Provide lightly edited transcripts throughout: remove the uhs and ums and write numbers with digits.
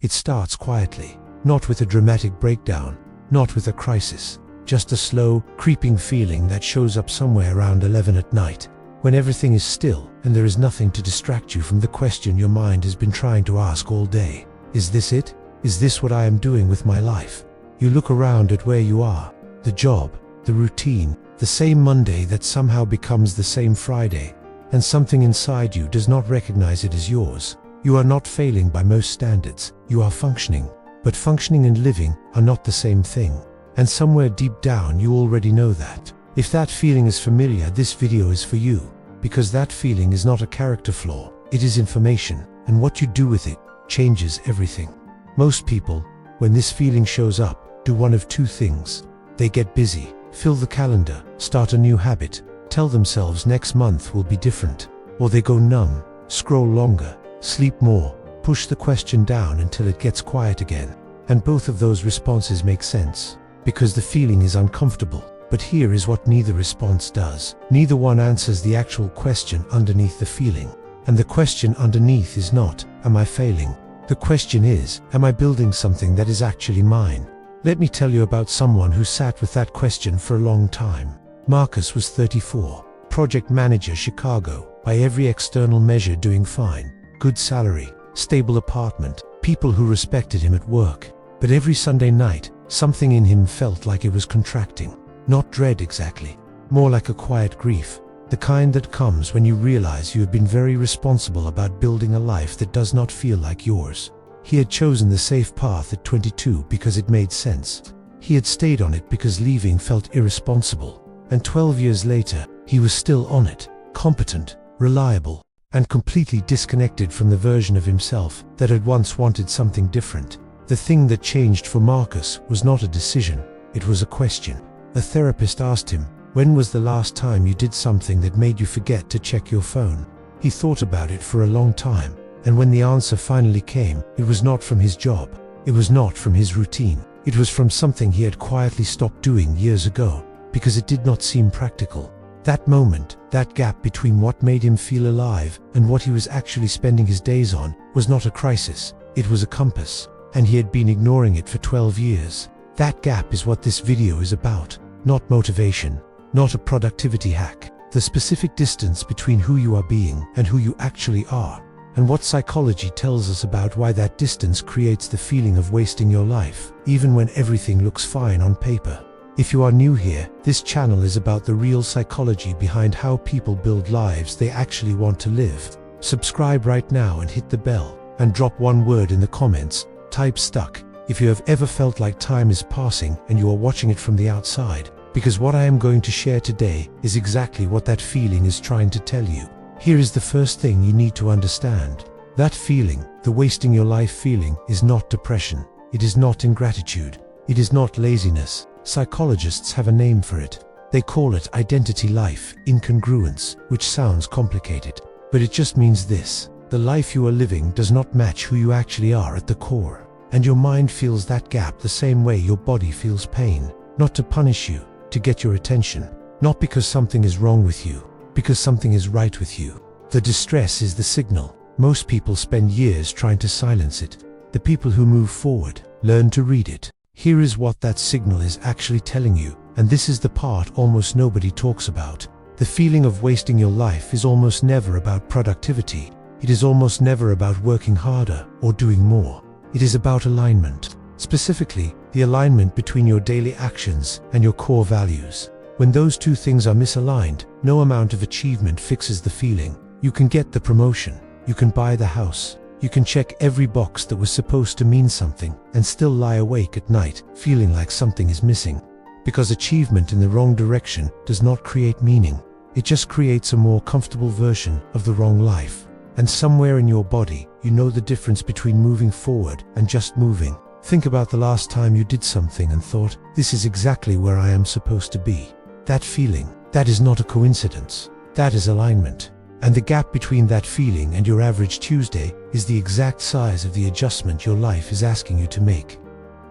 It starts quietly, not with a dramatic breakdown, not with a crisis, just a slow, creeping feeling that shows up somewhere around 11 at night, when everything is still and there is nothing to distract you from the question your mind has been trying to ask all day. Is this it? Is this what I am doing with my life? You look around at where you are, the job, the routine, the same Monday that somehow becomes the same Friday, and something inside you does not recognize it as yours. You are not failing by most standards, you are functioning. But functioning and living are not the same thing. And somewhere deep down you already know that. If that feeling is familiar, this video is for you. Because that feeling is not a character flaw, it is information, and what you do with it changes everything. Most people, when this feeling shows up, do one of two things. They get busy, fill the calendar, start a new habit, tell themselves next month will be different. Or they go numb, scroll longer, sleep more, push the question down until it gets quiet again. And both of those responses make sense, because the feeling is uncomfortable. But here is what neither response does. Neither one answers the actual question underneath the feeling. And the question underneath is not, am I failing? The question is, am I building something that is actually mine? Let me tell you about someone who sat with that question for a long time. Marcus was 34, project manager, Chicago, by every external measure doing fine, good salary, stable apartment, people who respected him at work. But every Sunday night, something in him felt like it was contracting. Not dread exactly, more like a quiet grief, the kind that comes when you realize you have been very responsible about building a life that does not feel like yours. He had chosen the safe path at 22 because it made sense. He had stayed on it because leaving felt irresponsible. And 12 years later, he was still on it, competent, reliable, and completely disconnected from the version of himself that had once wanted something different. The thing that changed for Marcus was not a decision, it was a question. A therapist asked him, when was the last time you did something that made you forget to check your phone? He thought about it for a long time, and when the answer finally came, it was not from his job, it was not from his routine, it was from something he had quietly stopped doing years ago, because it did not seem practical. That moment, that gap between what made him feel alive and what he was actually spending his days on, was not a crisis, it was a compass, and he had been ignoring it for 12 years. That gap is what this video is about, not motivation, not a productivity hack, the specific distance between who you are being and who you actually are, and what psychology tells us about why that distance creates the feeling of wasting your life, even when everything looks fine on paper. If you are new here, this channel is about the real psychology behind how people build lives they actually want to live. Subscribe right now and hit the bell, and drop one word in the comments, type stuck, if you have ever felt like time is passing and you are watching it from the outside, because what I am going to share today is exactly what that feeling is trying to tell you. Here is the first thing you need to understand. That feeling, the wasting your life feeling, is not depression. It is not ingratitude. It is not laziness. Psychologists have a name for it. They call it identity life, incongruence, which sounds complicated. But it just means this: the life you are living does not match who you actually are at the core. And your mind feels that gap the same way your body feels pain. Not to punish you, to get your attention. Not because something is wrong with you, because something is right with you. The distress is the signal. Most people spend years trying to silence it. The people who move forward learn to read it. Here is what that signal is actually telling you, and this is the part almost nobody talks about. The feeling of wasting your life is almost never about productivity. It is almost never about working harder or doing more. It is about alignment. Specifically, the alignment between your daily actions and your core values. When those two things are misaligned, no amount of achievement fixes the feeling. You can get the promotion, you can buy the house, you can check every box that was supposed to mean something, and still lie awake at night, feeling like something is missing. Because achievement in the wrong direction does not create meaning. It just creates a more comfortable version of the wrong life. And somewhere in your body, you know the difference between moving forward and just moving. Think about the last time you did something and thought, this is exactly where I am supposed to be. That feeling, that is not a coincidence. That is alignment. And the gap between that feeling and your average Tuesday is the exact size of the adjustment your life is asking you to make.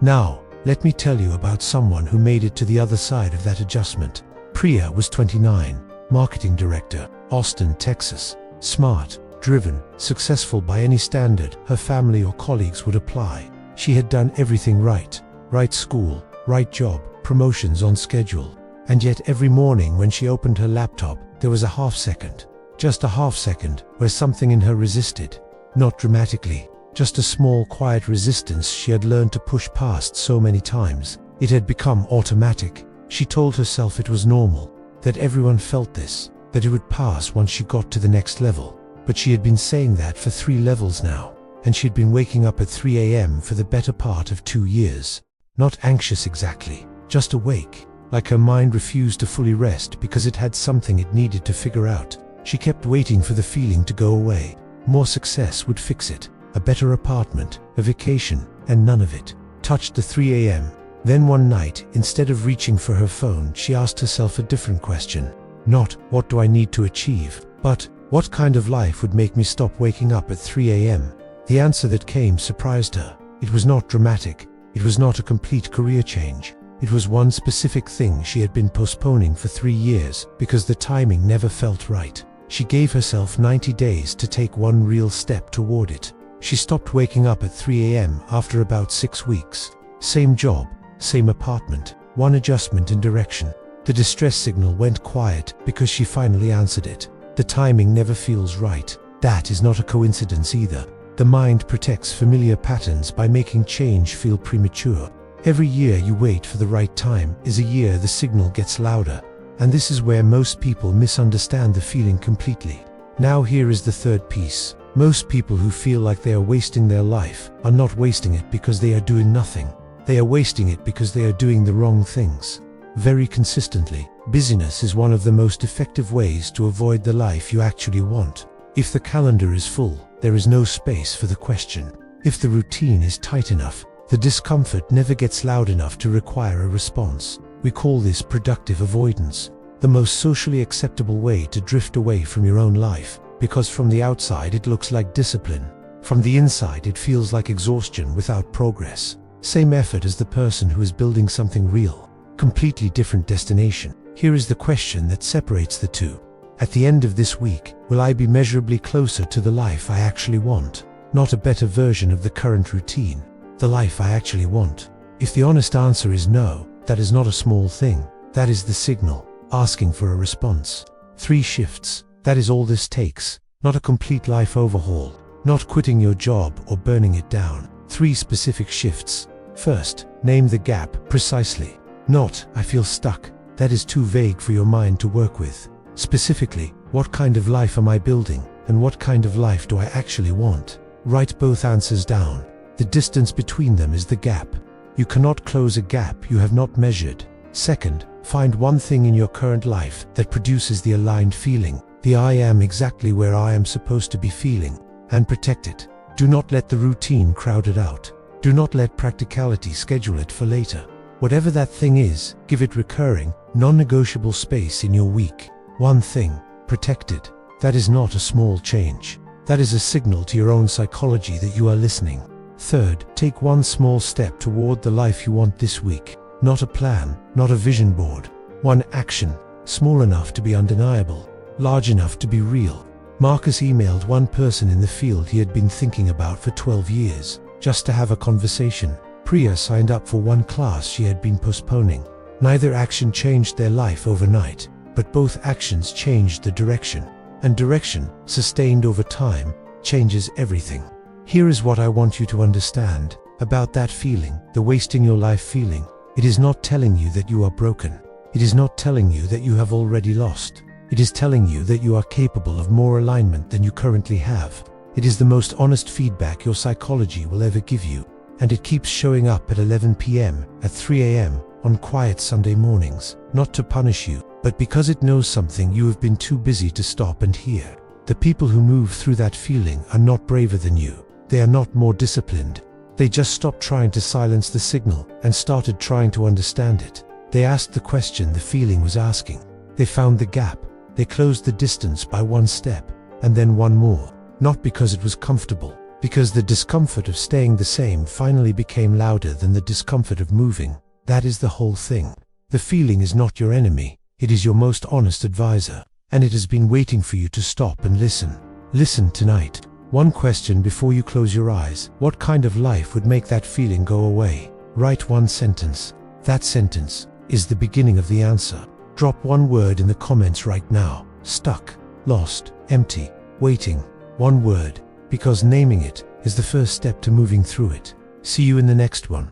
Now, let me tell you about someone who made it to the other side of that adjustment. Priya was 29, marketing director, Austin, Texas. Smart, driven, successful by any standard her family or colleagues would apply. She had done everything right. Right school, right job, promotions on schedule. And yet every morning when she opened her laptop, there was a half second. Just a half second, where something in her resisted. Not dramatically, just a small quiet resistance she had learned to push past so many times. It had become automatic. She told herself it was normal, that everyone felt this, that it would pass once she got to the next level. But she had been saying that for 3 levels now, and she had been waking up at 3 a.m. for the better part of 2 years. Not anxious exactly, just awake, like her mind refused to fully rest because it had something it needed to figure out. She kept waiting for the feeling to go away. More success would fix it. A better apartment, a vacation, and none of it. Touched the 3 a.m. Then one night, instead of reaching for her phone, she asked herself a different question. Not, what do I need to achieve, but, what kind of life would make me stop waking up at 3 a.m.? The answer that came surprised her. It was not dramatic. It was not a complete career change. It was one specific thing she had been postponing for 3 years because the timing never felt right. She gave herself 90 days to take one real step toward it. She stopped waking up at 3 a.m. after about 6 weeks. Same job, same apartment, one adjustment in direction. The distress signal went quiet because she finally answered it. The timing never feels right. That is not a coincidence either. The mind protects familiar patterns by making change feel premature. Every year you wait for the right time is a year the signal gets louder. And this is where most people misunderstand the feeling completely. Now here is the third piece. Most people who feel like they are wasting their life are not wasting it because they are doing nothing. They are wasting it because they are doing the wrong things. Very consistently, busyness is one of the most effective ways to avoid the life you actually want. If the calendar is full, there is no space for the question. If the routine is tight enough, the discomfort never gets loud enough to require a response. We call this productive avoidance, the most socially acceptable way to drift away from your own life, because from the outside it looks like discipline. From the inside it feels like exhaustion without progress. Same effort as the person who is building something real. Completely different destination. Here is the question that separates the two. At the end of this week, will I be measurably closer to the life I actually want? Not a better version of the current routine. The life I actually want. If the honest answer is no, that is not a small thing. That is the signal, asking for a response. 3 shifts. That is all this takes. Not a complete life overhaul. Not quitting your job or burning it down. 3 specific shifts. First, name the gap precisely. Not, I feel stuck. That is too vague for your mind to work with. Specifically, what kind of life am I building, and what kind of life do I actually want? Write both answers down. The distance between them is the gap. You cannot close a gap you have not measured. Second, find one thing in your current life that produces the aligned feeling, the I am exactly where I am supposed to be feeling, and protect it. Do not let the routine crowd it out. Do not let practicality schedule it for later. Whatever that thing is, give it recurring, non-negotiable space in your week. One thing, protect it. That is not a small change. That is a signal to your own psychology that you are listening. Third, take one small step toward the life you want this week. Not a plan, not a vision board. One action, small enough to be undeniable, large enough to be real. Marcus emailed one person in the field he had been thinking about for 12 years, just to have a conversation. Priya signed up for one class she had been postponing. Neither action changed their life overnight, but both actions changed the direction. And direction, sustained over time, changes everything. Here is what I want you to understand about that feeling, the wasting your life feeling. It is not telling you that you are broken. It is not telling you that you have already lost. It is telling you that you are capable of more alignment than you currently have. It is the most honest feedback your psychology will ever give you. And it keeps showing up at 11 p.m., at 3 a.m., on quiet Sunday mornings, not to punish you, but because it knows something you have been too busy to stop and hear. The people who move through that feeling are not braver than you. They are not more disciplined. They just stopped trying to silence the signal and started trying to understand it. They asked the question the feeling was asking. They found the gap. They closed the distance by one step, and then one more. Not because it was comfortable, because the discomfort of staying the same finally became louder than the discomfort of moving. That is the whole thing. The feeling is not your enemy. It is your most honest advisor, and it has been waiting for you to stop and listen. Listen tonight. One question before you close your eyes. What kind of life would make that feeling go away? Write one sentence. That sentence is the beginning of the answer. Drop one word in the comments right now. Stuck, lost, empty, waiting. One word, because naming it is the first step to moving through it. See you in the next one.